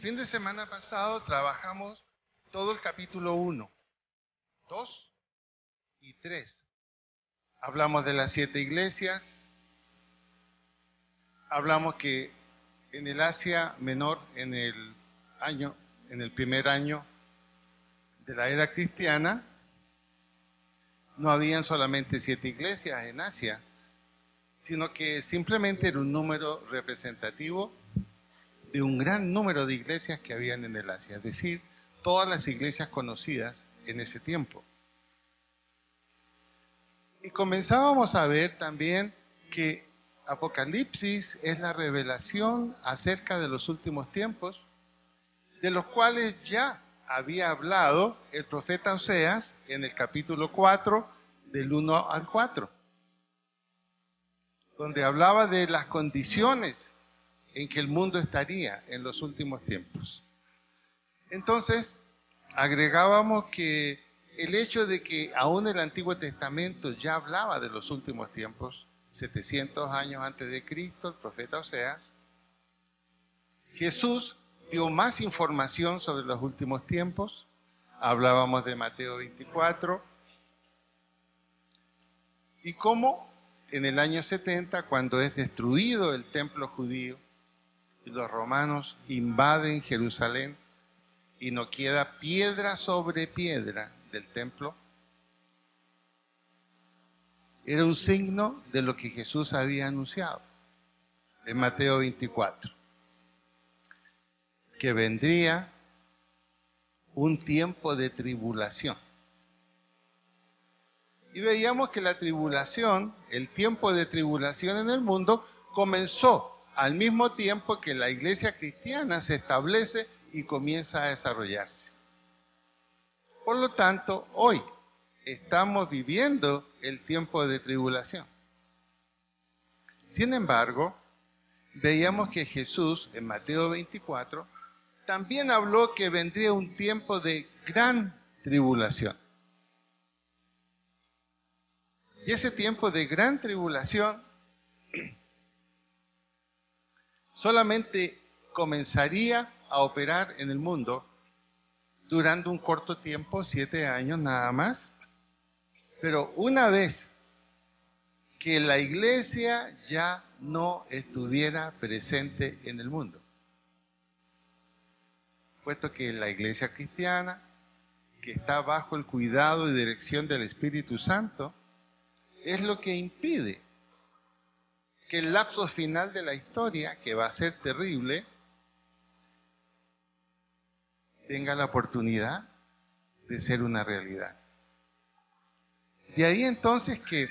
fin de semana pasado trabajamos todo el capítulo 1, 2 y 3. Hablamos de las 7 iglesias, hablamos que en el Asia Menor, en el primer año de la era cristiana, no habían solamente 7 iglesias en Asia, sino que simplemente era un número representativo de un gran número de iglesias que habían en el Asia, es decir, todas las iglesias conocidas en ese tiempo. Y comenzábamos a ver también que Apocalipsis es la revelación acerca de los últimos tiempos, de los cuales ya había hablado el profeta Oseas en el capítulo 4, del 1 al 4, donde hablaba de las condiciones en que el mundo estaría en los últimos tiempos. Entonces, agregábamos que el hecho de que aún el Antiguo Testamento ya hablaba de los últimos tiempos, 700 años antes de Cristo, el profeta Oseas, Jesús dio más información sobre los últimos tiempos. Hablábamos de Mateo 24 y cómo en el año 70, cuando es destruido el templo judío y los romanos invaden Jerusalén y no queda piedra sobre piedra del templo, era un signo de lo que Jesús había anunciado en Mateo 24, que vendría un tiempo de tribulación. Y veíamos que la tribulación, el tiempo de tribulación en el mundo, comenzó al mismo tiempo que la iglesia cristiana se establece y comienza a desarrollarse. Por lo tanto, hoy estamos viviendo el tiempo de tribulación. Sin embargo, veíamos que Jesús en Mateo 24 también habló que vendría un tiempo de gran tribulación. Y ese tiempo de gran tribulación solamente comenzaría a operar en el mundo durante un corto tiempo, 7 años nada más. Pero una vez que la iglesia ya no estuviera presente en el mundo, puesto que la iglesia cristiana, que está bajo el cuidado y dirección del Espíritu Santo, es lo que impide que el lapso final de la historia, que va a ser terrible, tenga la oportunidad de ser una realidad. De ahí entonces que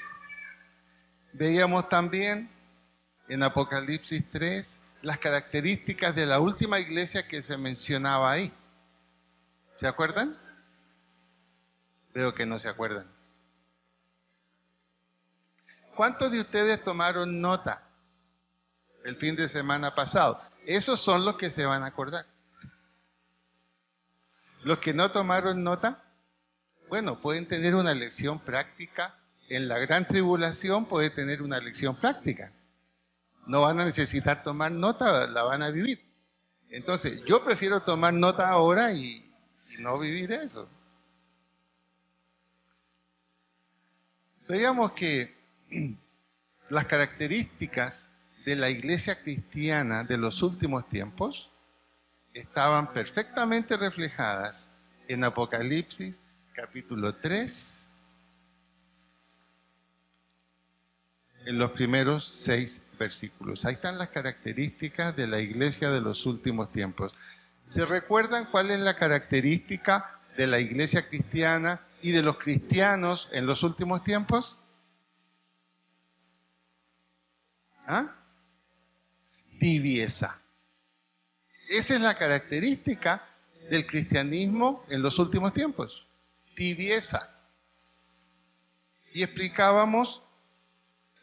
veíamos también en Apocalipsis 3 las características de la última iglesia que se mencionaba ahí. ¿Se acuerdan? Veo que no se acuerdan. ¿Cuántos de ustedes tomaron nota el fin de semana pasado? Esos son los que se van a acordar. Los que no tomaron nota, bueno, pueden tener una lección práctica. En la gran tribulación puede tener una lección práctica. No van a necesitar tomar nota, la van a vivir. Entonces, yo prefiero tomar nota ahora y no vivir eso. Veíamos que las características de la iglesia cristiana de los últimos tiempos estaban perfectamente reflejadas en Apocalipsis capítulo 3, en los primeros 6 versículos. Ahí están las características de la iglesia de los últimos tiempos. ¿Se recuerdan cuál es la característica de la iglesia cristiana y de los cristianos en los últimos tiempos? ¿Ah? Tibieza. Esa es la característica del cristianismo en los últimos tiempos. Tibieza. Y explicábamos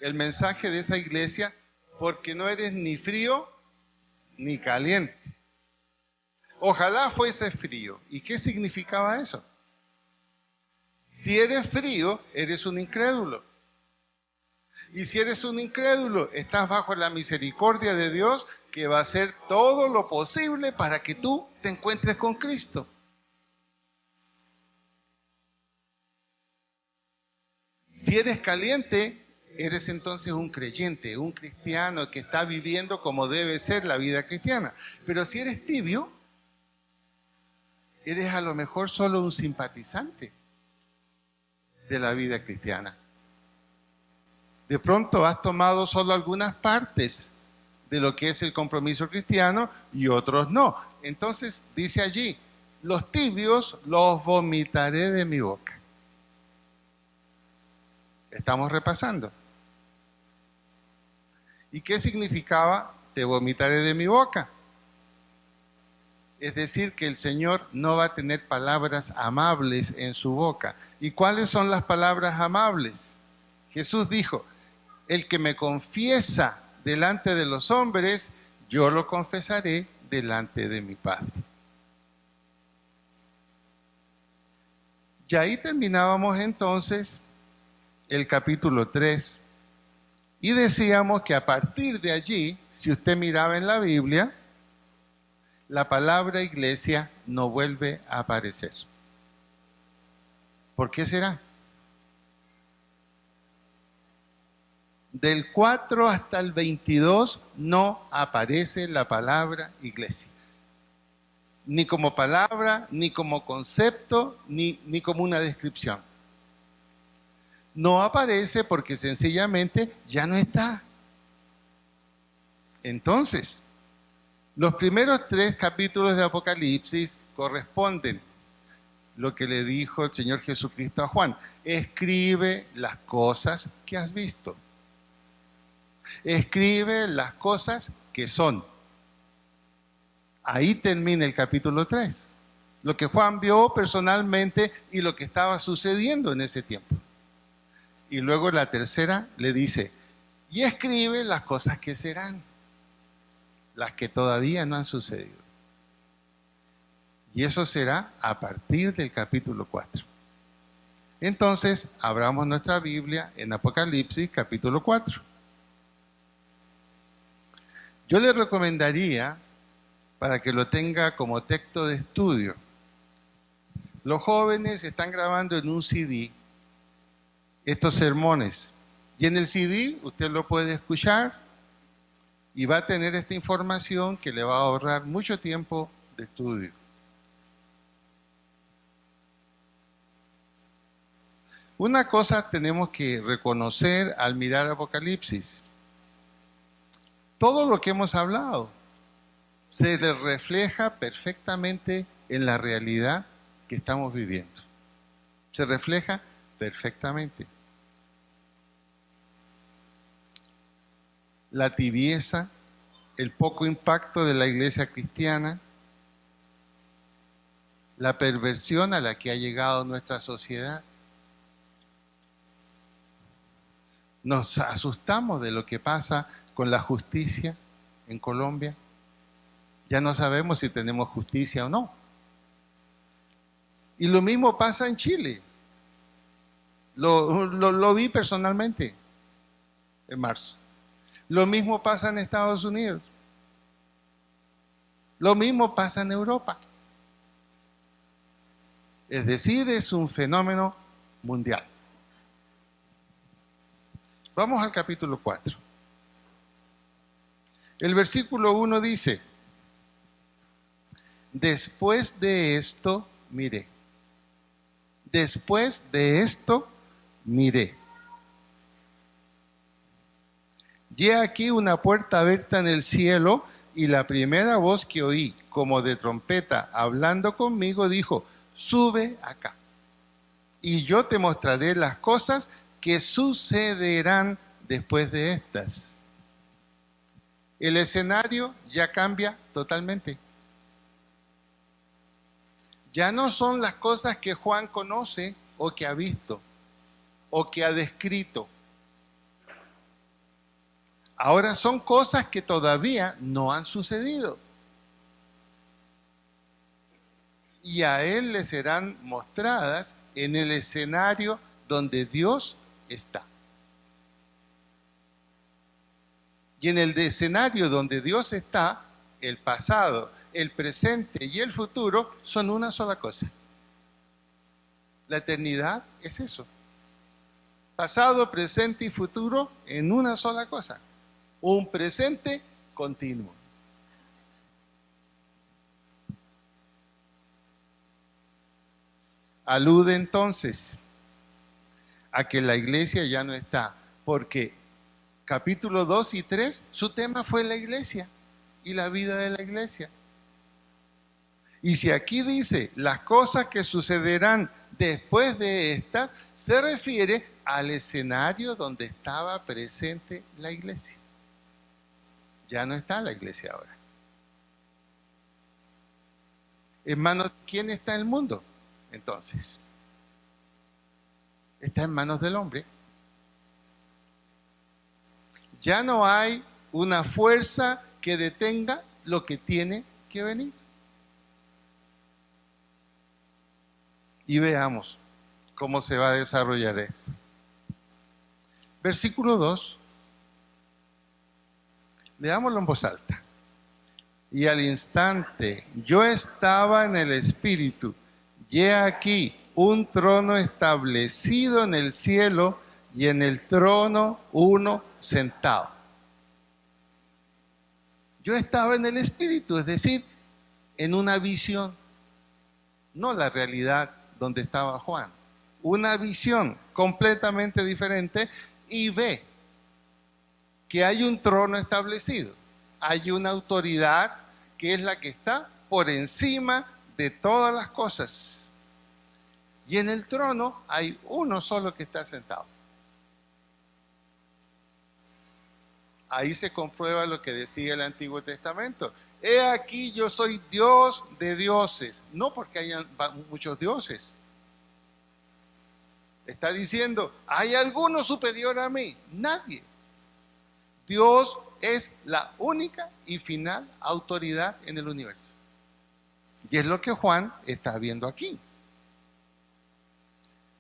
el mensaje de esa iglesia, porque no eres ni frío ni caliente. Ojalá fuese frío. ¿Y qué significaba eso? Si eres frío, eres un incrédulo. Y si eres un incrédulo, estás bajo la misericordia de Dios, que va a hacer todo lo posible para que tú te encuentres con Cristo. Si eres caliente, eres entonces un creyente, un cristiano que está viviendo como debe ser la vida cristiana. Pero si eres tibio, eres a lo mejor solo un simpatizante de la vida cristiana. De pronto has tomado solo algunas partes de lo que es el compromiso cristiano y otros no. Entonces dice allí, los tibios los vomitaré de mi boca. Estamos repasando. ¿Y qué significaba te vomitaré de mi boca? Es decir, que el Señor no va a tener palabras amables en su boca. ¿Y cuáles son las palabras amables? Jesús dijo, el que me confiesa delante de los hombres, yo lo confesaré delante de mi Padre. Y ahí terminábamos entonces el capítulo 3 y decíamos que a partir de allí, si usted miraba en la Biblia, la palabra iglesia no vuelve a aparecer. ¿Por qué será? Del 4 hasta el 22 no aparece la palabra iglesia. Ni como palabra, ni como concepto, ni como una descripción. No aparece porque sencillamente ya no está. Entonces, los primeros 3 capítulos de Apocalipsis corresponden lo que le dijo el Señor Jesucristo a Juan. Escribe las cosas que has visto. Escribe las cosas que son. Ahí termina el capítulo 3. Lo que Juan vio personalmente y lo que estaba sucediendo en ese tiempo. Y luego la tercera le dice, y escribe las cosas que serán, las que todavía no han sucedido. Y eso será a partir del capítulo 4. Entonces, abramos nuestra Biblia en Apocalipsis capítulo 4. Yo le recomendaría, para que lo tenga como texto de estudio, los jóvenes están grabando en un CD estos sermones. Y en el CD usted lo puede escuchar y va a tener esta información que le va a ahorrar mucho tiempo de estudio. Una cosa tenemos que reconocer al mirar Apocalipsis. Todo lo que hemos hablado se le refleja perfectamente en la realidad que estamos viviendo. Se refleja perfectamente. La tibieza, el poco impacto de la iglesia cristiana, la perversión a la que ha llegado nuestra sociedad. Nos asustamos de lo que pasa con la justicia en Colombia. Ya no sabemos si tenemos justicia o no. Y lo mismo pasa en Chile. Lo vi personalmente en marzo. Lo mismo pasa en Estados Unidos. Lo mismo pasa en Europa. Es decir, es un fenómeno mundial. Vamos al capítulo 4. El versículo 1 dice, después de esto miré. Después de esto miré. Y he aquí una puerta abierta en el cielo, y la primera voz que oí, como de trompeta, hablando conmigo, dijo, sube acá, y yo te mostraré las cosas que sucederán después de estas. El escenario ya cambia totalmente. Ya no son las cosas que Juan conoce o que ha visto o que ha descrito. Ahora son cosas que todavía no han sucedido. Y a él le serán mostradas en el escenario donde Dios está. Y en el escenario donde Dios está, el pasado, el presente y el futuro son una sola cosa. La eternidad es eso. Pasado, presente y futuro en una sola cosa. Un presente continuo. Alude entonces a que la iglesia ya no está, porque capítulo 2 y 3, su tema fue la iglesia y la vida de la iglesia. Y si aquí dice las cosas que sucederán después de estas, se refiere al escenario donde estaba presente la iglesia. Ya no está la iglesia ahora. Hermanos, ¿quién está en el mundo? Entonces, está en manos del hombre. Ya no hay una fuerza que detenga lo que tiene que venir. Y veamos cómo se va a desarrollar esto. Versículo 2. Leámoslo en voz alta. Y al instante yo estaba en el Espíritu, y he aquí un trono establecido en el cielo, y en el trono uno sentado. Yo estaba en el Espíritu, es decir, en una visión, no la realidad donde estaba Juan, una visión completamente diferente, y ve que hay un trono establecido, hay una autoridad que es la que está por encima de todas las cosas. Y en el trono hay uno solo que está sentado. Ahí se comprueba lo que decía el Antiguo Testamento. He aquí yo soy Dios de dioses, no porque hayan muchos dioses. Está diciendo, ¿hay alguno superior a mí? Nadie. Dios es la única y final autoridad en el universo. Y es lo que Juan está viendo aquí.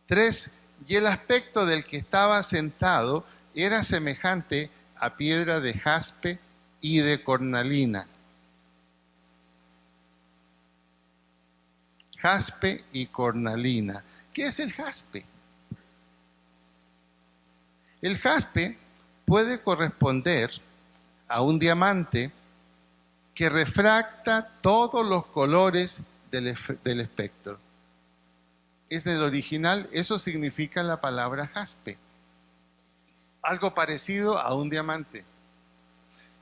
3. Y el aspecto del que estaba sentado era semejante a piedra de jaspe y de cornalina. Jaspe y cornalina. ¿Qué es el jaspe? El jaspe puede corresponder a un diamante que refracta todos los colores del espectro. Es del original, eso significa la palabra jaspe. Algo parecido a un diamante.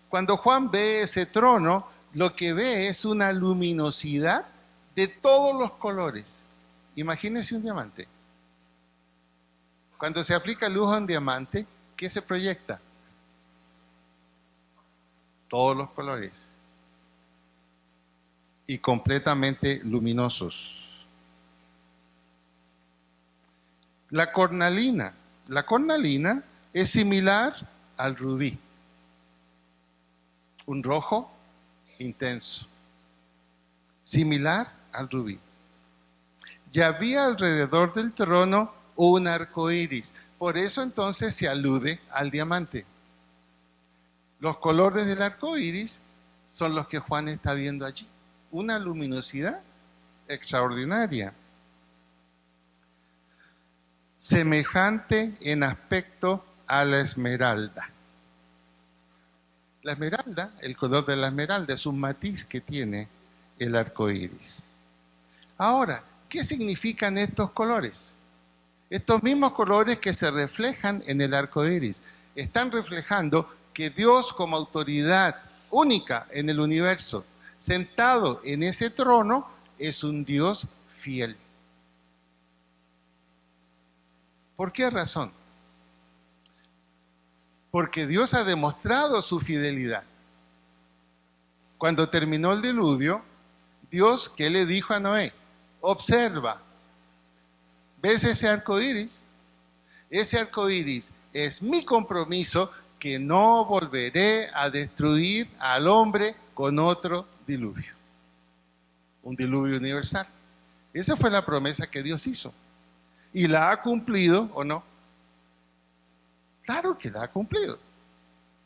Cuando Juan ve ese trono, lo que ve es una luminosidad de todos los colores. Imagínese un diamante. Cuando se aplica luz a un diamante, ¿qué se proyecta? Todos los colores. Y completamente luminosos. La cornalina es similar al rubí. Un rojo intenso. Similar al rubí. Y había alrededor del trono un arco iris. Por eso entonces se alude al diamante. Los colores del arco iris son los que Juan está viendo allí. Una luminosidad extraordinaria. Semejante en aspecto a la esmeralda. La esmeralda, el color de la esmeralda, es un matiz que tiene el arco iris. Ahora, ¿qué significan estos colores? Estos mismos colores que se reflejan en el arco iris están reflejando que Dios, como autoridad única en el universo, sentado en ese trono, es un Dios fiel. ¿Por qué razón? Porque Dios ha demostrado su fidelidad. Cuando terminó el diluvio, Dios, ¿qué le dijo a Noé? Observa, ¿ves ese arco iris? Ese arco iris es mi compromiso que no volveré a destruir al hombre con otro diluvio. Un diluvio universal. Esa fue la promesa que Dios hizo. ¿Y la ha cumplido o no? Claro que la ha cumplido.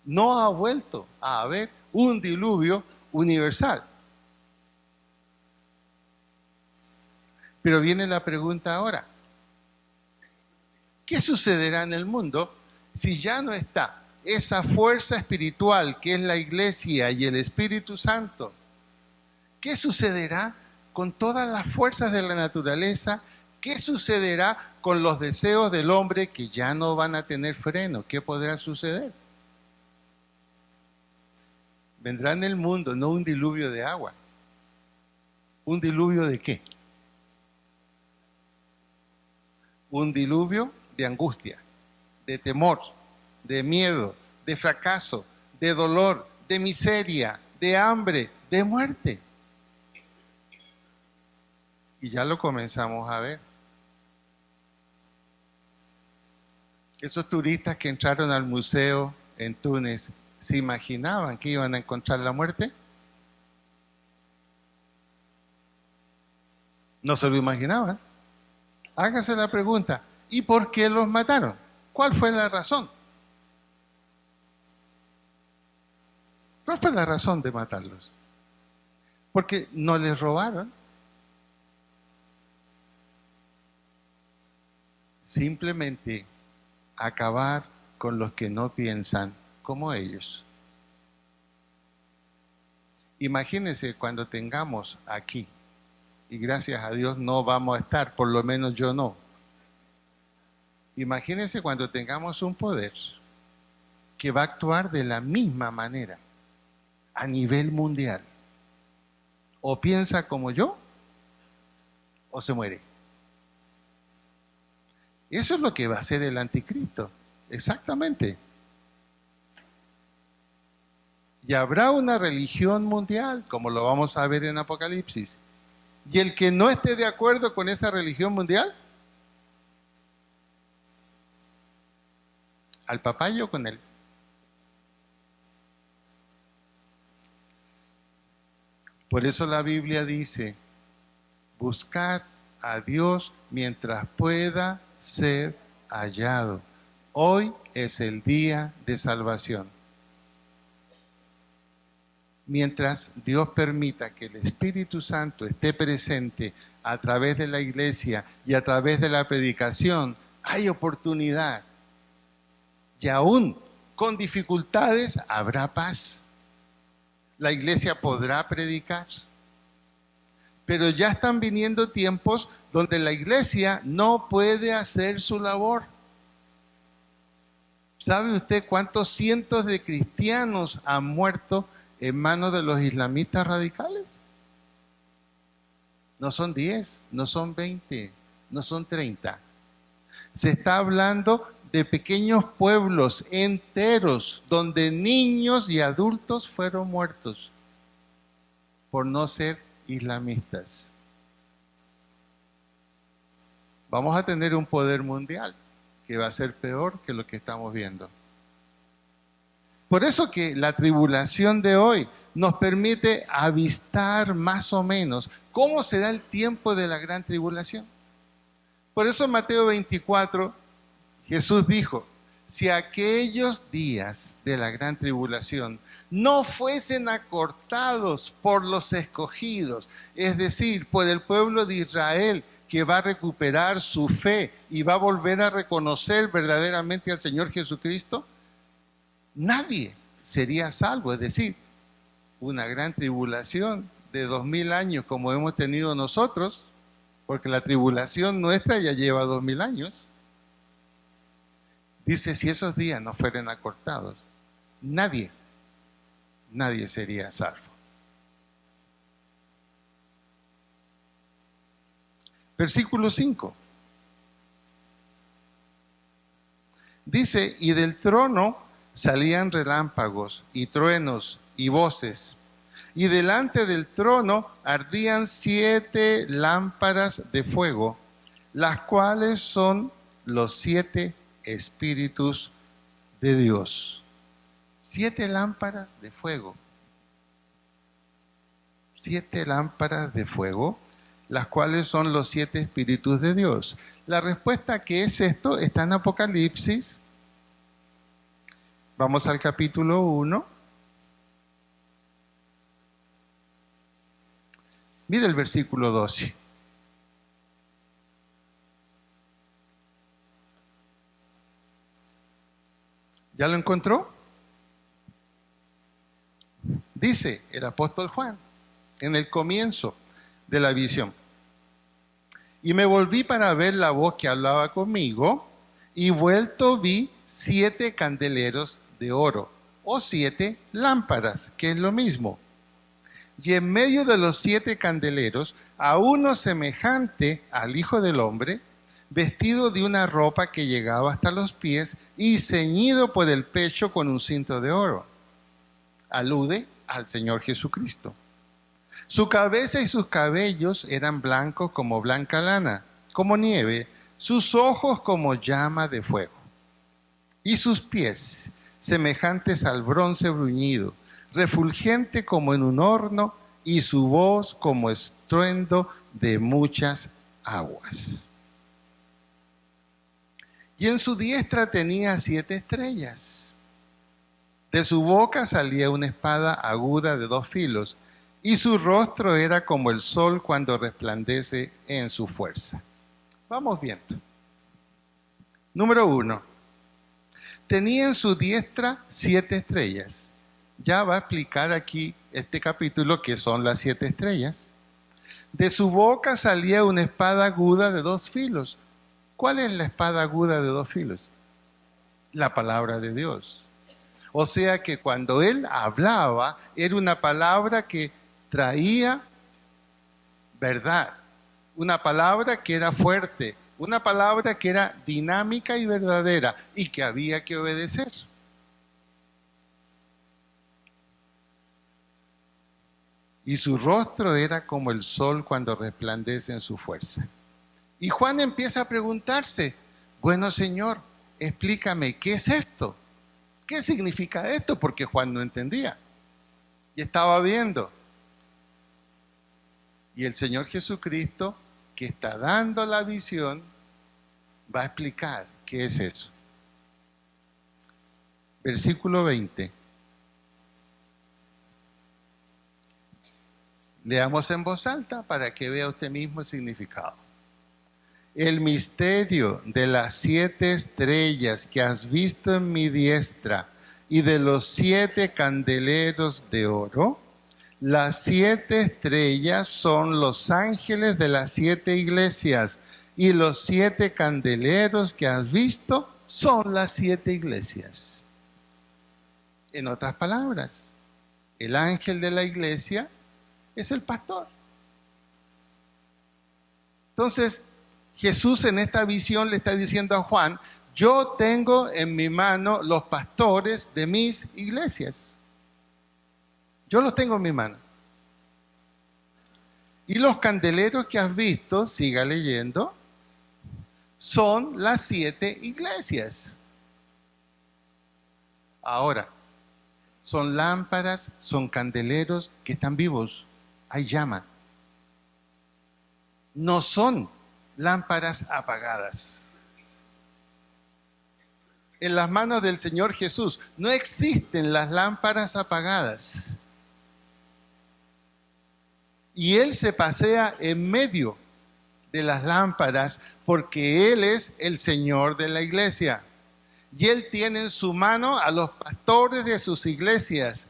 No ha vuelto a haber un diluvio universal. Pero viene la pregunta ahora, ¿qué sucederá en el mundo si ya no está esa fuerza espiritual que es la Iglesia y el Espíritu Santo? ¿Qué sucederá con todas las fuerzas de la naturaleza? ¿Qué sucederá con los deseos del hombre que ya no van a tener freno? ¿Qué podrá suceder? Vendrá en el mundo no un diluvio de agua. ¿Un diluvio de qué? Un diluvio de angustia, de temor, de miedo, de fracaso, de dolor, de miseria, de hambre, de muerte. Y ya lo comenzamos a ver. Esos turistas que entraron al museo en Túnez, ¿se imaginaban que iban a encontrar la muerte? No se lo imaginaban. Hágase la pregunta, ¿y por qué los mataron? ¿Cuál fue la razón? ¿Cuál fue la razón de matarlos? Porque no les robaron. Simplemente acabar con los que no piensan como ellos. Imagínense cuando tengamos aquí, y gracias a Dios no vamos a estar, por lo menos yo no. Imagínense cuando tengamos un poder que va a actuar de la misma manera a nivel mundial. O piensa como yo, o se muere. Eso es lo que va a hacer el anticristo, exactamente. Y habrá una religión mundial, como lo vamos a ver en Apocalipsis. Y el que no esté de acuerdo con esa religión mundial, al papayo con él. Por eso la Biblia dice, buscad a Dios mientras pueda ser hallado. Hoy es el día de salvación. Mientras Dios permita que el Espíritu Santo esté presente a través de la iglesia y a través de la predicación, hay oportunidad. Y aún con dificultades habrá paz. La iglesia podrá predicar. Pero ya están viniendo tiempos donde la iglesia no puede hacer su labor. ¿Sabe usted cuántos cientos de cristianos han muerto en manos de los islamistas radicales? No son 10, no son 20, no son 30. Se está hablando de pequeños pueblos enteros donde niños y adultos fueron muertos por no ser islamistas. Vamos a tener un poder mundial que va a ser peor que lo que estamos viendo. Por eso que la tribulación de hoy nos permite avistar más o menos cómo será el tiempo de la gran tribulación. Por eso en Mateo 24 Jesús dijo, si aquellos días de la gran tribulación no fuesen acortados por los escogidos, es decir, por el pueblo de Israel, que va a recuperar su fe y va a volver a reconocer verdaderamente al Señor Jesucristo, nadie sería salvo. Es decir, una gran tribulación de 2000 años como hemos tenido nosotros, porque la tribulación nuestra ya lleva 2000 años. Dice, si esos días no fueran acortados, nadie sería salvo. Versículo 5. Dice, y del trono salían relámpagos y truenos y voces, y delante del trono ardían 7 lámparas de fuego, las cuales son los 7 espíritus de Dios. 7 lámparas de fuego. 7 lámparas de fuego, las cuales son los 7 espíritus de Dios. La respuesta, ¿qué es esto? Está en Apocalipsis. Vamos al capítulo 1. Mira el versículo 12. ¿Ya lo encontró? Dice el apóstol Juan, en el comienzo de la visión. Y me volví para ver la voz que hablaba conmigo, y vuelto vi 7 candeleros de oro, o 7 lámparas, que es lo mismo. Y en medio de los 7 candeleros, a uno semejante al Hijo del Hombre, vestido de una ropa que llegaba hasta los pies y ceñido por el pecho con un cinto de oro. Alude al Señor Jesucristo. Su cabeza y sus cabellos eran blancos como blanca lana, como nieve, sus ojos como llama de fuego, y sus pies semejantes al bronce bruñido, refulgente como en un horno, y su voz como estruendo de muchas aguas. Y en su diestra tenía 7 estrellas. De su boca salía una espada aguda de 2 filos, y su rostro era como el sol cuando resplandece en su fuerza. Vamos viendo. Número 1. Tenía en su diestra 7 estrellas. Ya va a explicar aquí este capítulo qué son las 7 estrellas. De su boca salía una espada aguda de 2 filos. ¿Cuál es la espada aguda de 2 filos? La palabra de Dios. O sea que cuando él hablaba, era una palabra que traía verdad, una palabra que era fuerte, una palabra que era dinámica y verdadera y que había que obedecer. Y su rostro era como el sol cuando resplandece en su fuerza. Y Juan empieza a preguntarse, bueno, Señor, explícame, ¿qué es esto? ¿Qué significa esto? Porque Juan no entendía y estaba viendo. Y el Señor Jesucristo, que está dando la visión, va a explicar qué es eso. Versículo 20. Leamos en voz alta para que vea usted mismo el significado. El misterio de las 7 estrellas que has visto en mi diestra y de los 7 candeleros de oro. Las 7 estrellas son los ángeles de las 7 iglesias y los 7 candeleros que has visto son las 7 iglesias. En otras palabras, el ángel de la iglesia es el pastor. Entonces, Jesús en esta visión le está diciendo a Juan, yo tengo en mi mano los pastores de mis iglesias. Yo los tengo en mi mano. Y los candeleros que has visto, siga leyendo, son las 7 iglesias. Ahora, son lámparas, son candeleros que están vivos. Hay llama. No son lámparas apagadas. En las manos del Señor Jesús no existen las lámparas apagadas. Y Él se pasea en medio de las lámparas porque Él es el Señor de la iglesia. Y Él tiene en su mano a los pastores de sus iglesias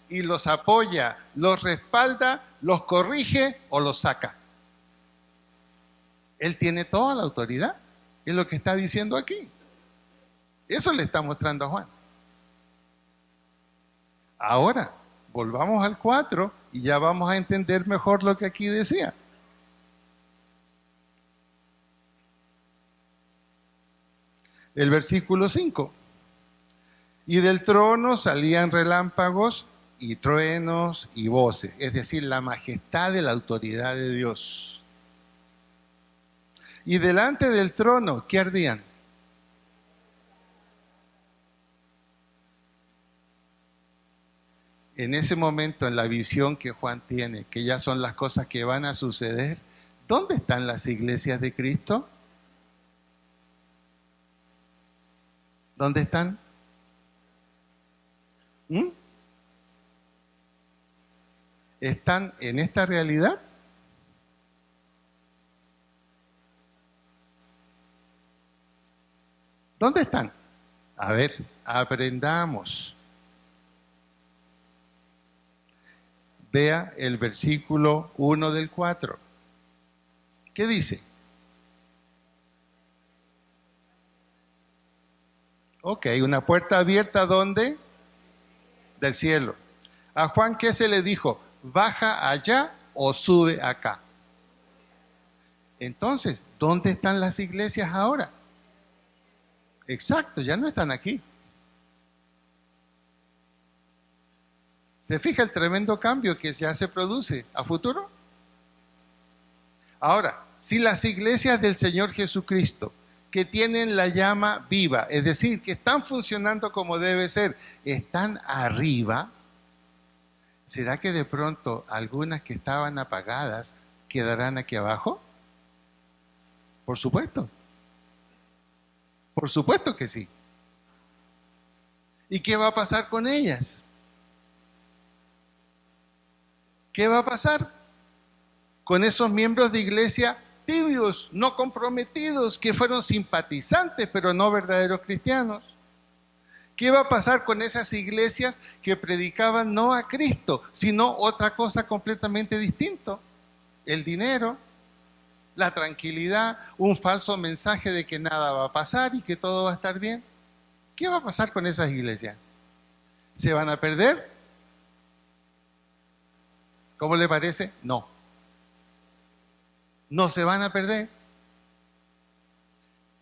y los apoya, los respalda, los corrige o los saca. Él tiene toda la autoridad. Es lo que está diciendo aquí. Eso le está mostrando a Juan. Ahora, volvamos al 4 y ya vamos a entender mejor lo que aquí decía. El versículo 5. Y del trono salían relámpagos y truenos y voces, es decir, la majestad de la autoridad de Dios. Y delante del trono, ¿qué ardían? En ese momento, en la visión que Juan tiene, que ya son las cosas que van a suceder, ¿dónde están las iglesias de Cristo? ¿Dónde están? ¿Mm? ¿Están en esta realidad? ¿Dónde están? A ver, aprendamos. Vea el versículo 1 del 4. ¿Qué dice? Ok, una puerta abierta, ¿dónde? Del cielo. A Juan, ¿qué se le dijo? ¿Baja allá o sube acá? Entonces, ¿dónde están las iglesias ahora? Exacto, ya no están aquí. ¿Se fija el tremendo cambio que ya se produce a futuro? Ahora, si las iglesias del Señor Jesucristo, que tienen la llama viva, es decir, que están funcionando como debe ser, están arriba, ¿será que de pronto algunas que estaban apagadas quedarán aquí abajo? Por supuesto. Por supuesto que sí. ¿Y qué va a pasar con ellas? ¿Qué va a pasar con esos miembros de iglesia tibios, no comprometidos, que fueron simpatizantes, pero no verdaderos cristianos? ¿Qué va a pasar con esas iglesias que predicaban no a Cristo, sino otra cosa completamente distinta? El dinero, la tranquilidad, un falso mensaje de que nada va a pasar y que todo va a estar bien. ¿Qué va a pasar con esas iglesias? ¿Se van a perder? ¿Cómo le parece? No. No se van a perder.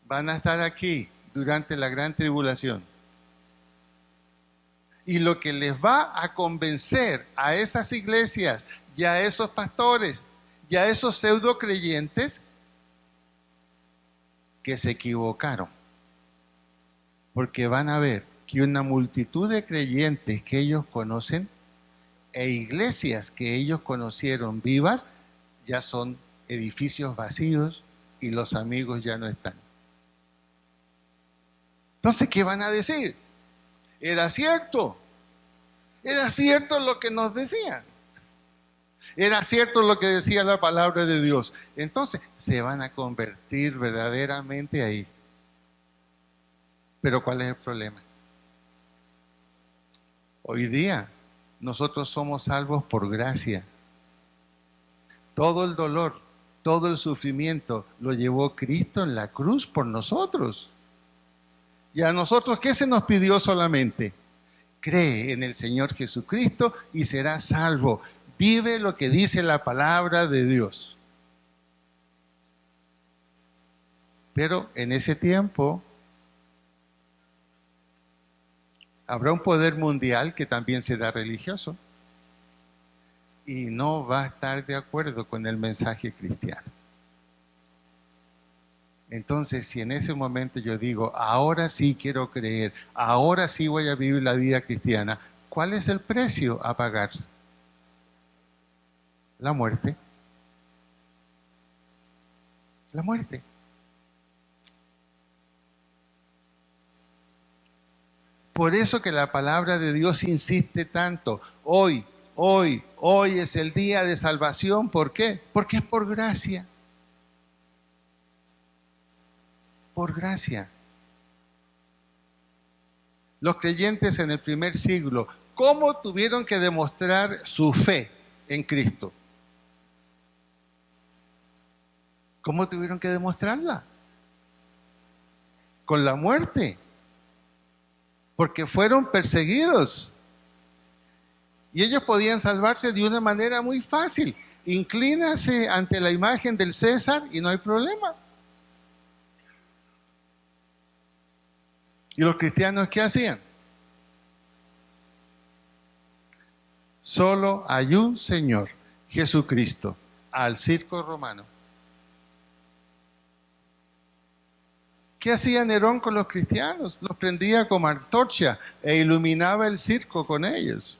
Van a estar aquí durante la gran tribulación. Y lo que les va a convencer a esas iglesias y a esos pastores y a esos pseudo creyentes que se equivocaron. Porque van a ver que una multitud de creyentes que ellos conocen e iglesias que ellos conocieron vivas ya son edificios vacíos y los amigos ya no están. Entonces, ¿qué van a decir? Era cierto lo que nos decían. Era cierto lo que decía la palabra de Dios. Entonces, se van a convertir verdaderamente ahí. Pero ¿cuál es el problema? Hoy día nosotros somos salvos por gracia. Todo el dolor, todo el sufrimiento lo llevó Cristo en la cruz por nosotros. ¿Y a nosotros qué se nos pidió solamente? Cree en el Señor Jesucristo y serás salvo. Vive lo que dice la palabra de Dios. Pero en ese tiempo habrá un poder mundial que también será religioso y no va a estar de acuerdo con el mensaje cristiano. Entonces, si en ese momento yo digo, ahora sí quiero creer, ahora sí voy a vivir la vida cristiana, ¿cuál es el precio a pagar? La muerte. La muerte. Por eso que la palabra de Dios insiste tanto. Hoy es el día de salvación. ¿Por qué? Porque es por gracia. Por gracia. Los creyentes en el primer siglo, ¿cómo tuvieron que demostrar su fe en Cristo? ¿Cómo tuvieron que demostrarla? Con la muerte. Porque fueron perseguidos. Y ellos podían salvarse de una manera muy fácil. Inclínase ante la imagen del César y no hay problema. ¿Y los cristianos qué hacían? Solo hay un Señor, Jesucristo, al circo romano. ¿Qué hacía Nerón con los cristianos? Los prendía como antorcha e iluminaba el circo con ellos.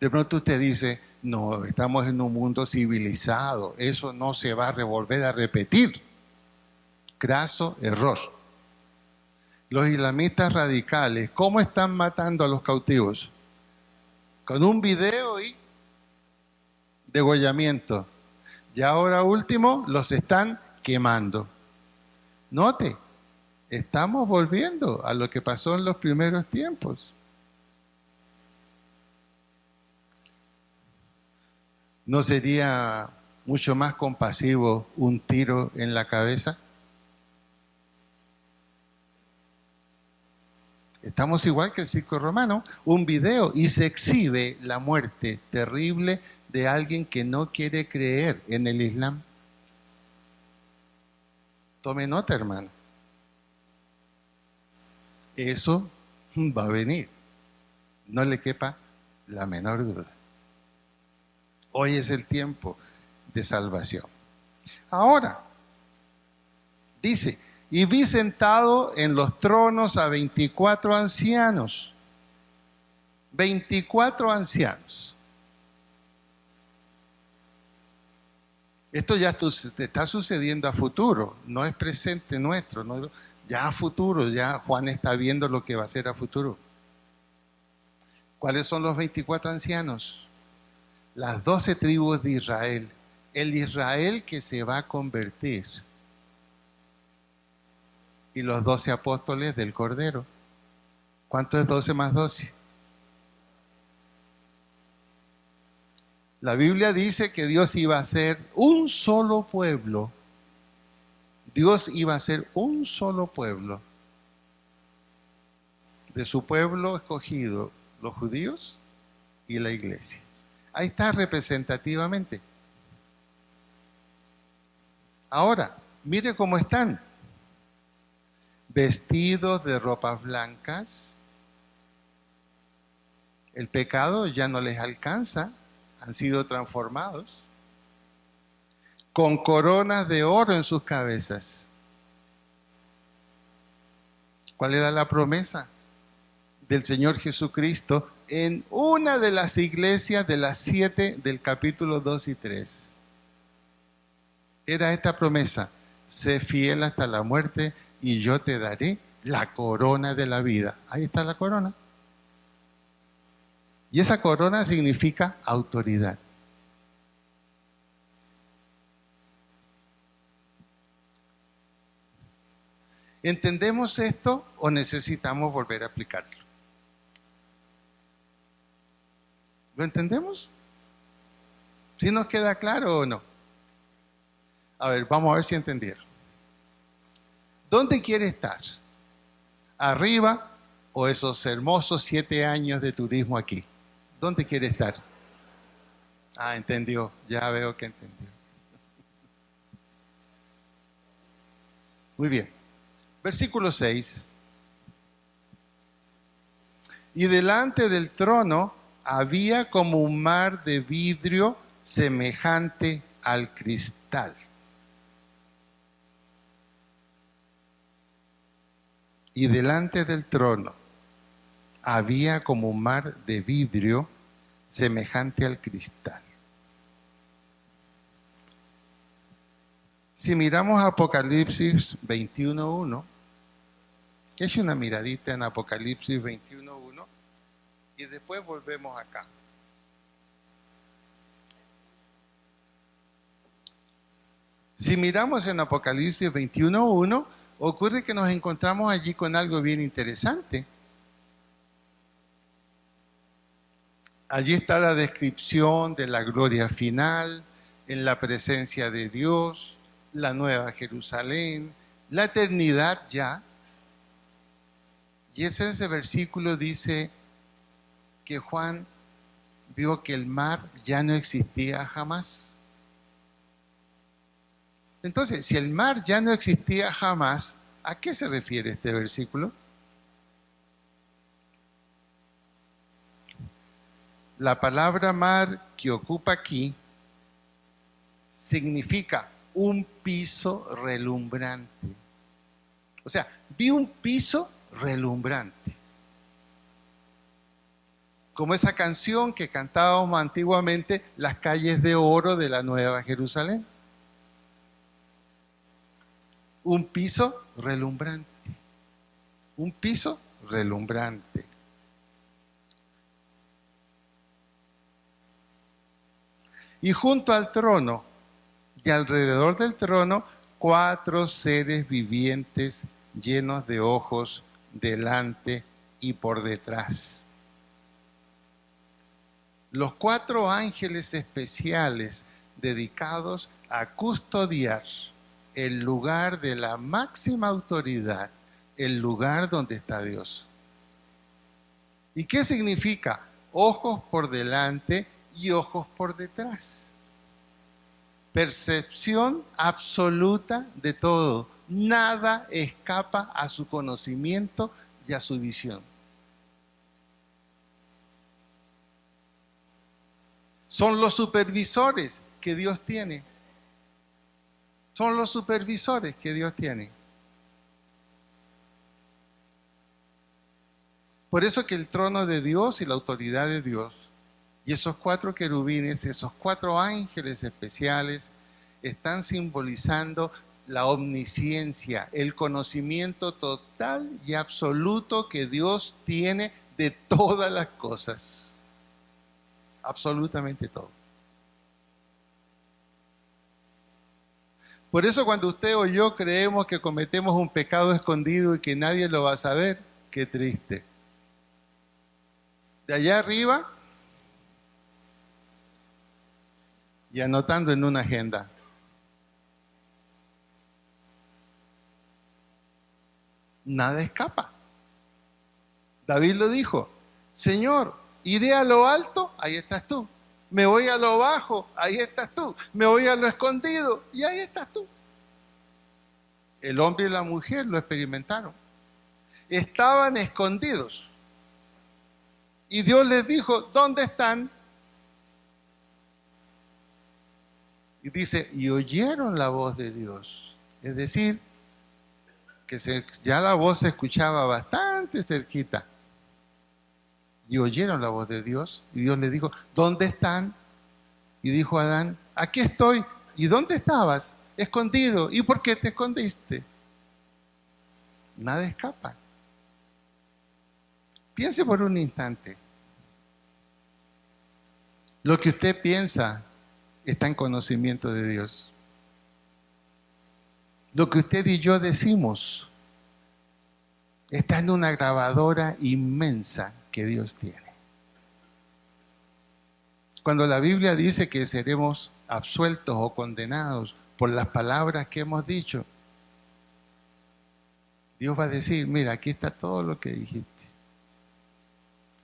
De pronto usted dice, no, estamos en un mundo civilizado, eso no se va a volver a repetir. Graso error. Los islamistas radicales, ¿cómo están matando a los cautivos? Con un video y degollamiento. Y ahora último, los están quemando. Note, estamos volviendo a lo que pasó en los primeros tiempos. ¿No sería mucho más compasivo un tiro en la cabeza? Estamos igual que el circo romano, un video y se exhibe la muerte terrible de alguien que no quiere creer en el Islam. Tome nota, hermano. Eso va a venir. No le quepa la menor duda. Hoy es el tiempo de salvación. Ahora, dice, y vi sentado en los tronos a 24 ancianos. 24 ancianos. Esto ya está sucediendo a futuro, no es presente nuestro, no, ya a futuro, ya Juan está viendo lo que va a ser a futuro. ¿Cuáles son los 24 ancianos? Las 12 tribus de Israel, el Israel que se va a convertir. Y los 12 apóstoles del Cordero. ¿Cuánto es 12 más 12? La Biblia dice que Dios iba a ser un solo pueblo. Dios iba a ser un solo pueblo. De su pueblo escogido, los judíos y la iglesia. Ahí está representativamente. Ahora, mire cómo están. Vestidos de ropas blancas. El pecado ya no les alcanza. Han sido transformados, con coronas de oro en sus cabezas. ¿Cuál era la promesa del Señor Jesucristo en una de las iglesias de las 7 del capítulo 2 y 3? Era esta promesa: sé fiel hasta la muerte y yo te daré la corona de la vida. Ahí está la corona. Y esa corona significa autoridad. ¿Entendemos esto o necesitamos volver a aplicarlo? ¿Lo entendemos? ¿Sí nos queda claro o no? A ver, vamos a ver si entendieron. ¿Dónde quiere estar? ¿Arriba o esos hermosos 7 años de turismo aquí? ¿Dónde quiere estar? Ah, entendió, ya veo que entendió. Muy bien. Versículo 6. Y delante del trono había como un mar de vidrio semejante al cristal. Y delante del trono había como un mar de vidrio semejante al cristal. Si miramos Apocalipsis 21.1, que es una miradita en Apocalipsis 21.1, y después volvemos acá. Si miramos en Apocalipsis 21.1, ocurre que nos encontramos allí con algo bien interesante. Allí está la descripción de la gloria final, en la presencia de Dios, la nueva Jerusalén, la eternidad ya. Y ese versículo dice que Juan vio que el mar ya no existía jamás. Entonces, si el mar ya no existía jamás, ¿a qué se refiere este versículo? La palabra mar que ocupa aquí significa un piso relumbrante. O sea, vi un piso relumbrante. Como esa canción que cantábamos antiguamente, Las calles de oro de la Nueva Jerusalén. Un piso relumbrante. Un piso relumbrante. Y junto al trono y alrededor del trono, 4 seres vivientes llenos de ojos delante y por detrás. Los 4 ángeles especiales dedicados a custodiar el lugar de la máxima autoridad, el lugar donde está Dios. ¿Y qué significa? Ojos por delante y ojos por detrás. Percepción absoluta de todo. Nada escapa a su conocimiento y a su visión. Son los supervisores que Dios tiene. Son los supervisores que Dios tiene. Por eso que el trono de Dios y la autoridad de Dios y esos 4 querubines, esos 4 ángeles especiales, están simbolizando la omnisciencia, el conocimiento total y absoluto que Dios tiene de todas las cosas. Absolutamente todo. Por eso cuando usted o yo creemos que cometemos un pecado escondido y que nadie lo va a saber, qué triste. De allá arriba, y anotando en una agenda. Nada escapa. David lo dijo, Señor, iré a lo alto, ahí estás tú. Me voy a lo bajo, ahí estás tú. Me voy a lo escondido, y ahí estás tú. El hombre y la mujer lo experimentaron. Estaban escondidos. Y Dios les dijo, ¿dónde están? Y dice, y oyeron la voz de Dios. Es decir, que ya la voz se escuchaba bastante cerquita. Y oyeron la voz de Dios. Y Dios les dijo, ¿dónde están? Y dijo Adán, aquí estoy. ¿Y dónde estabas? Escondido. ¿Y por qué te escondiste? Nada escapa. Piense por un instante. Lo que usted piensa está en conocimiento de Dios. Lo que usted y yo decimos está en una grabadora inmensa que Dios tiene. Cuando la Biblia dice que seremos absueltos o condenados por las palabras que hemos dicho, Dios va a decir, mira, aquí está todo lo que dijiste.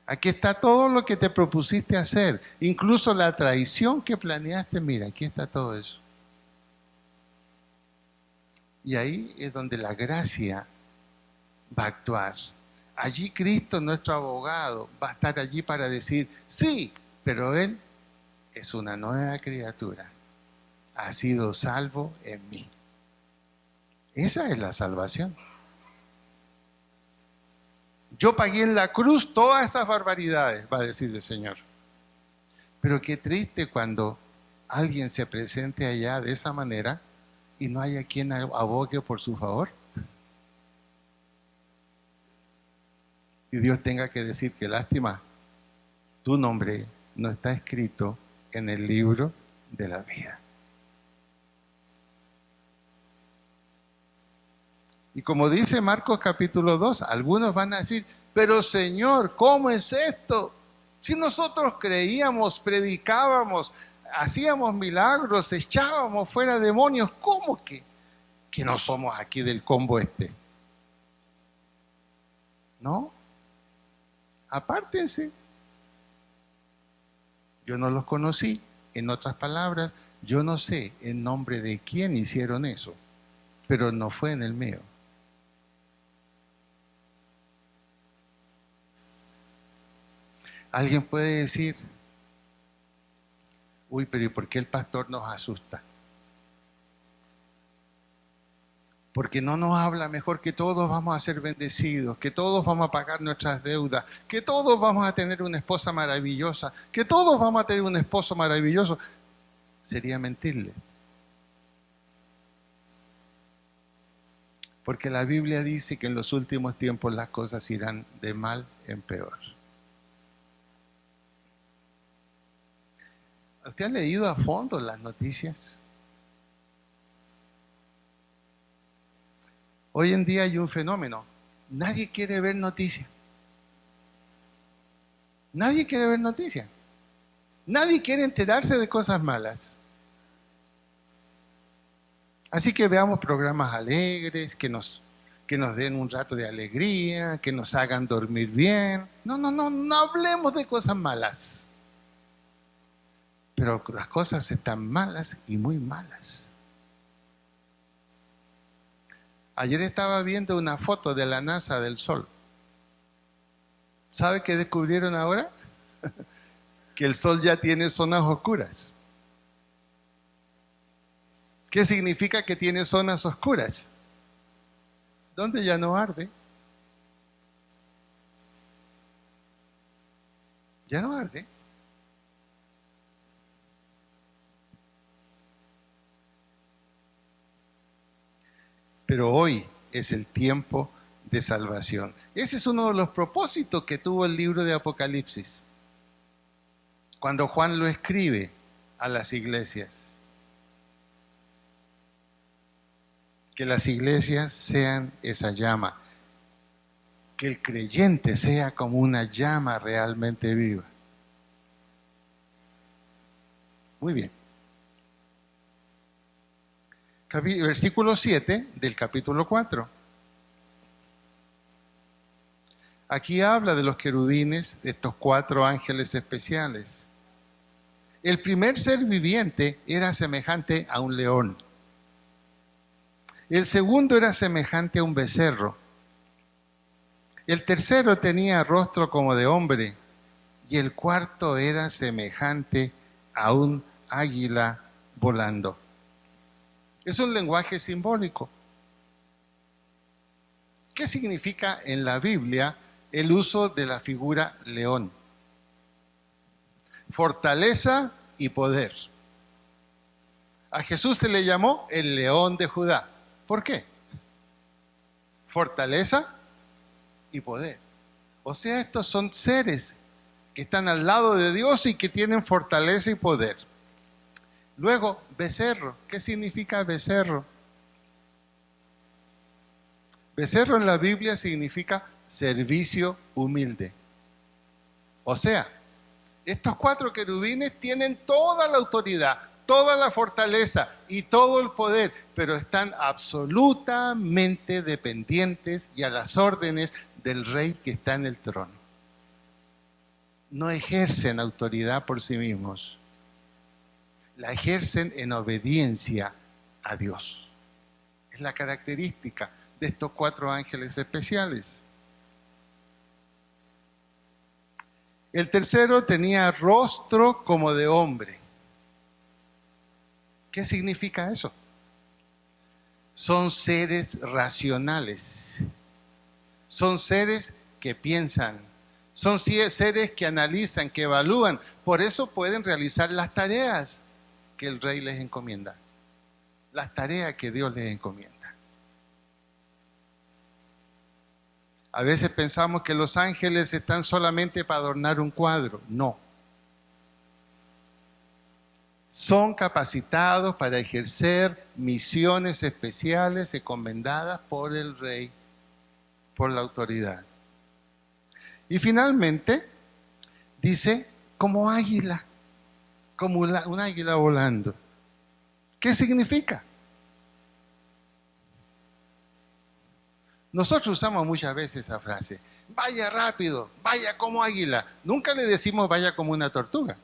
Aquí está todo lo que te propusiste hacer, incluso la traición que planeaste, mira, aquí está todo eso. Y ahí es donde la gracia va a actuar. Allí Cristo, nuestro abogado, va a estar allí para decir, sí, pero Él es una nueva criatura. Ha sido salvo en mí. Esa es la salvación. Yo pagué en la cruz todas esas barbaridades, va a decir el Señor. Pero qué triste cuando alguien se presente allá de esa manera y no haya quien abogue por su favor. Y Dios tenga que decir, qué lástima, tu nombre no está escrito en el libro de la vida. Y como dice Marcos capítulo 2, algunos van a decir, pero Señor, ¿cómo es esto? Si nosotros creíamos, predicábamos, hacíamos milagros, echábamos fuera demonios, ¿cómo que no somos aquí del combo este? ¿No? Apártense. Yo no los conocí. En otras palabras, yo no sé en nombre de quién hicieron eso, pero no fue en el mío. Alguien puede decir, uy, pero ¿y por qué el pastor nos asusta? Porque no nos habla mejor que todos vamos a ser bendecidos, que todos vamos a pagar nuestras deudas, que todos vamos a tener una esposa maravillosa, que todos vamos a tener un esposo maravilloso. Sería mentirle. Porque la Biblia dice que en los últimos tiempos las cosas irán de mal en peor. ¿Usted ha leído a fondo las noticias? Hoy en día hay un fenómeno. Nadie quiere ver noticias. Nadie quiere ver noticias. Nadie quiere enterarse de cosas malas. Así que veamos programas alegres, que nos den un rato de alegría, que nos hagan dormir bien. No hablemos de cosas malas. Pero las cosas están malas y muy malas. Ayer estaba viendo una foto de la NASA del Sol. ¿Sabe qué descubrieron ahora? Que el Sol ya tiene zonas oscuras. ¿Qué significa que tiene zonas oscuras? Donde ya no arde. Ya no arde. Pero hoy es el tiempo de salvación. Ese es uno de los propósitos que tuvo el libro de Apocalipsis. Cuando Juan lo escribe a las iglesias. Que las iglesias sean esa llama. Que el creyente sea como una llama realmente viva. Muy bien. Versículo 7 del capítulo 4. Aquí habla de los querubines, de estos 4 ángeles especiales. El primer ser viviente era semejante a un león. El segundo era semejante a un becerro. El tercero tenía rostro como de hombre. Y el cuarto era semejante a un águila volando. Es un lenguaje simbólico. ¿Qué significa en la Biblia el uso de la figura león? Fortaleza y poder. A Jesús se le llamó el león de Judá. ¿Por qué? Fortaleza y poder. O sea, estos son seres que están al lado de Dios y que tienen fortaleza y poder. Luego, becerro. ¿Qué significa becerro? Becerro en la Biblia significa servicio humilde. O sea, estos 4 querubines tienen toda la autoridad, toda la fortaleza y todo el poder, pero están absolutamente dependientes y a las órdenes del rey que está en el trono. No ejercen autoridad por sí mismos. La ejercen en obediencia a Dios. Es la característica de estos 4 ángeles especiales. El tercero tenía rostro como de hombre. ¿Qué significa eso? Son seres racionales. Son seres que piensan. Son seres que analizan, que evalúan. Por eso pueden realizar las tareas que el rey les encomienda. Las tareas que Dios les encomienda. A veces pensamos que los ángeles están solamente para adornar un cuadro. No. Son capacitados para ejercer misiones especiales encomendadas por el rey, por la autoridad. Y finalmente, dice, como águila, como un águila volando. ¿Qué significa? Nosotros usamos muchas veces esa frase, vaya rápido, vaya como águila. Nunca le decimos vaya como una tortuga.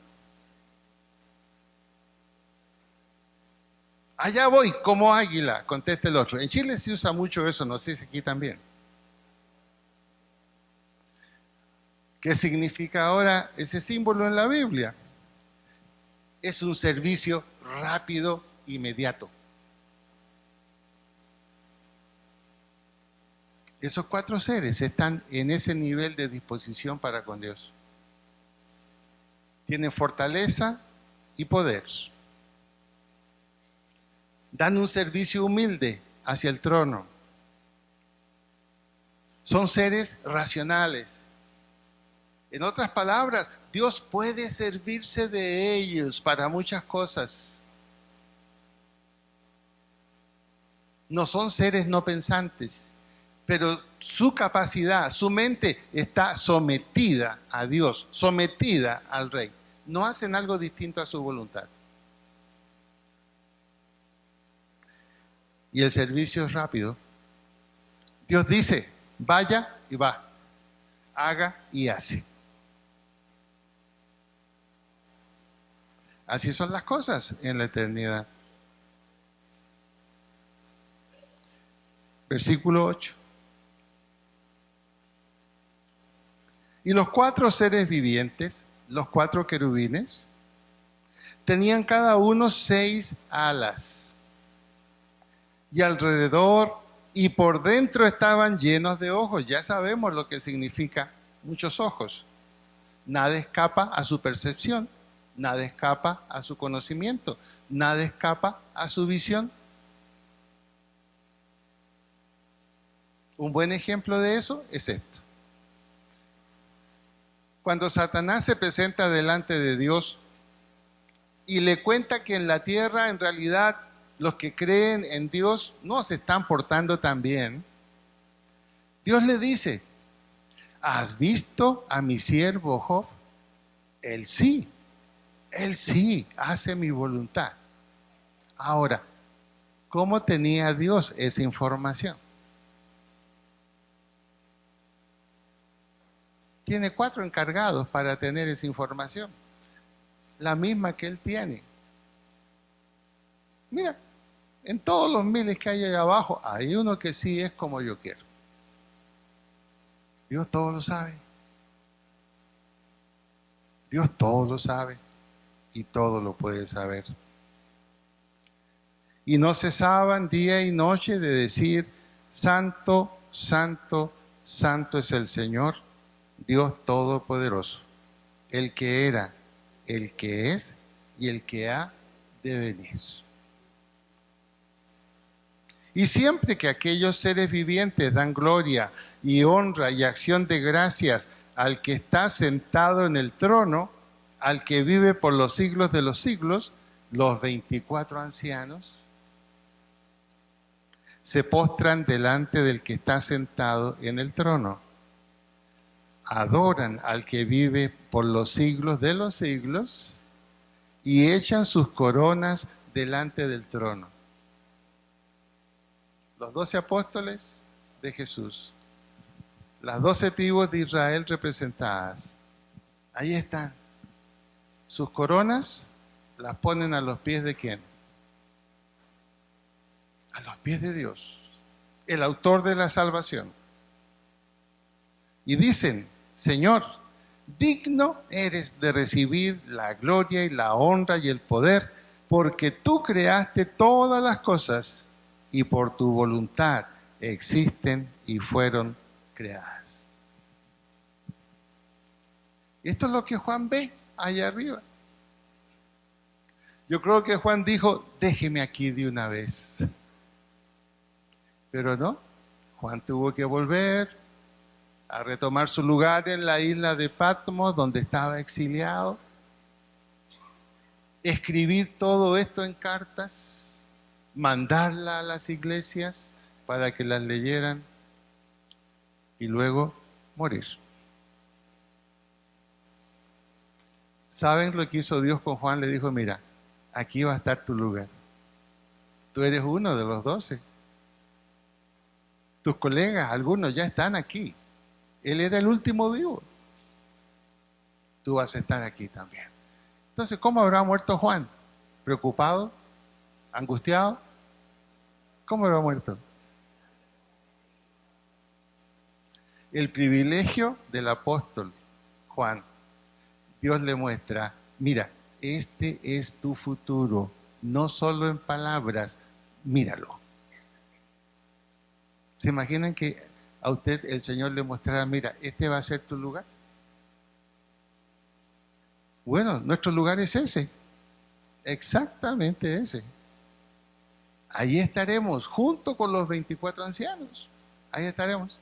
Allá voy como águila, contesta el otro. En Chile se usa mucho eso, no sé si aquí también. ¿Qué significa ahora ese símbolo en la Biblia? Es un servicio rápido, inmediato. Esos 4 seres están en ese nivel de disposición para con Dios. Tienen fortaleza y poder. Dan un servicio humilde hacia el trono. Son seres racionales. En otras palabras, Dios puede servirse de ellos para muchas cosas. No son seres no pensantes, pero su capacidad, su mente está sometida a Dios, sometida al Rey. No hacen algo distinto a su voluntad. Y el servicio es rápido. Dios dice, vaya y va, haga y hace. Así son las cosas en la eternidad. Versículo 8. Y los 4 seres vivientes, los 4 querubines, tenían cada uno 6 alas. Y alrededor y por dentro estaban llenos de ojos. Ya sabemos lo que significa muchos ojos. Nada escapa a su percepción, nada escapa a su conocimiento, nada escapa a su visión. Un buen ejemplo de eso es esto. Cuando Satanás se presenta delante de Dios y le cuenta que en la tierra en realidad los que creen en Dios no se están portando tan bien, Dios le dice, ¿has visto a mi siervo Job? Él sí hace mi voluntad. Ahora, ¿cómo tenía Dios esa información? Tiene 4 encargados para tener esa información, la misma que él tiene. Mira, en todos los miles que hay allá abajo, hay uno que sí es como yo quiero. Dios todo lo sabe. Dios todo lo sabe y todo lo puede saber. Y no cesaban día y noche de decir, Santo, Santo, Santo es el Señor, Dios Todopoderoso, el que era, el que es y el que ha de venir. Y siempre que aquellos seres vivientes dan gloria y honra y acción de gracias al que está sentado en el trono, al que vive por los siglos de los siglos, los 24 ancianos se postran delante del que está sentado en el trono. Adoran al que vive por los siglos de los siglos y echan sus coronas delante del trono. Los 12 apóstoles de Jesús, las 12 tribus de Israel representadas, ahí están. Sus coronas las ponen a los pies de ¿quién? A los pies de Dios, el autor de la salvación. Y dicen, Señor, digno eres de recibir la gloria y la honra y el poder, porque tú creaste todas las cosas y por tu voluntad existen y fueron creadas. Esto es lo que Juan ve allá arriba. Yo creo que Juan dijo, déjeme aquí de una vez. Pero no, Juan tuvo que volver a retomar su lugar en la isla de Patmos, donde estaba exiliado, escribir todo esto en cartas, mandarla a las iglesias para que las leyeran y luego morir. ¿Saben lo que hizo Dios con Juan? Le dijo, mira, aquí va a estar tu lugar. Tú eres uno de los 12. Tus colegas, algunos ya están aquí. Él era el último vivo. Tú vas a estar aquí también. Entonces, ¿cómo habrá muerto Juan? ¿Preocupado? ¿Angustiado? ¿Cómo habrá muerto? El privilegio del apóstol Juan. Dios le muestra, mira, este es tu futuro, no solo en palabras, míralo. ¿Se imaginan que a usted el Señor le mostrara, mira, este va a ser tu lugar? Bueno, nuestro lugar es ese, exactamente ese. Ahí estaremos, junto con los 24 ancianos, ahí estaremos.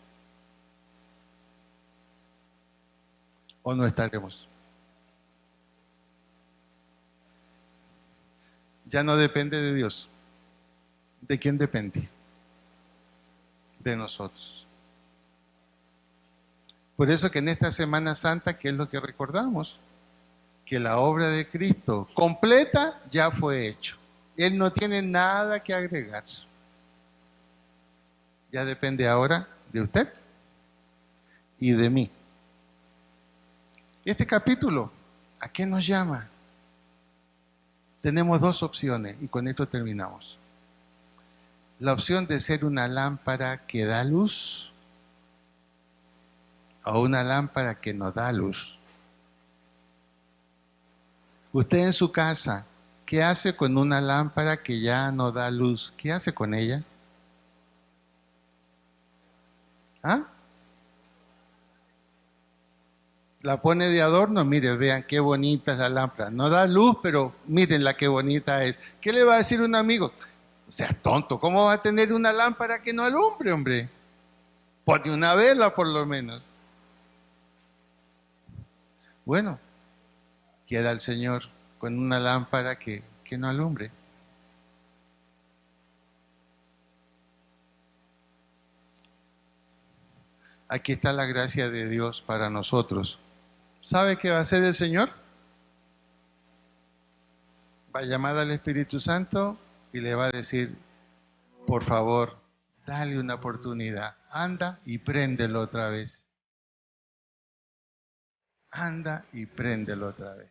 ¿O no estaremos? Ya no depende de Dios. ¿De quién depende? De nosotros. Por eso que en esta Semana Santa, ¿qué es lo que recordamos? Que la obra de Cristo completa ya fue hecho. Él no tiene nada que agregar. Ya depende ahora de usted y de mí. Este capítulo, ¿a qué nos llama? Tenemos dos opciones y con esto terminamos. La opción de ser una lámpara que da luz o una lámpara que no da luz. Usted en su casa, ¿qué hace con una lámpara que ya no da luz? ¿Qué hace con ella? ¿Ah? La pone de adorno, mire, vean qué bonita es la lámpara. No da luz, pero mírenla qué bonita es. ¿Qué le va a decir un amigo? O sea, tonto, ¿cómo va a tener una lámpara que no alumbre, hombre? Pone una vela por lo menos. Bueno, queda el Señor con una lámpara que no alumbre. Aquí está la gracia de Dios para nosotros. ¿Sabe qué va a hacer el Señor? Va a llamar al Espíritu Santo y le va a decir, por favor, dale una oportunidad. Anda y préndelo otra vez. Anda y préndelo otra vez.